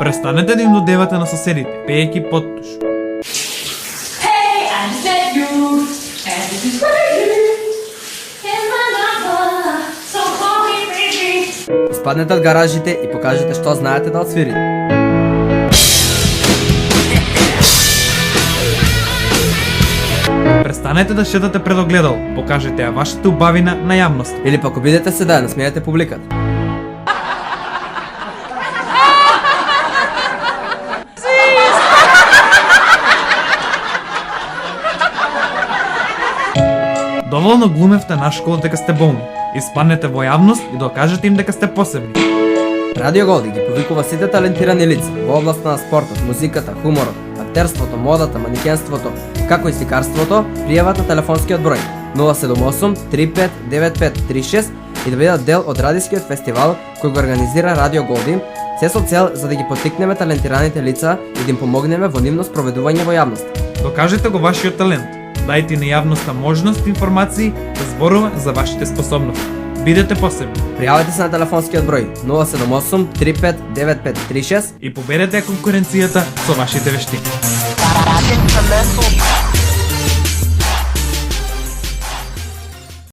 Престанете да им додевате на соседите, пеејќи поттуш. Hey, I said you, and this is crazy. In my number, so call me baby. Испаднете од гаражите и покажете што знаете да отсвирите. Престанете да шетате пред огледало, покажете ја вашата убавина на јавност. Или пак обидете се да ја насмеете публиката. Доволно глумевте на школа дека сте болни. Испаднете во јавност и докажете им дека сте посебни. Радио Голди ги повикува сите талентирани лица во областта на спортот, музиката, хуморот, актерството, модата, манекенството, како и сликарството, пријават на телефонскиот број 078 35 95 36 и да бидат дел од радискиот фестивал кој го организира Радио Голди, се со цел за да ги поттикнеме талентираните лица и да им помогнеме во нивно спроведување во јавност. Докажете го вашиот талент. Дајте на јавноста можност и информации да зборува за вашите способности. Бидете посебни. Пријавете се на телефонскиот број 078 35 95 36 и победете конкуренцијата со вашите вештини.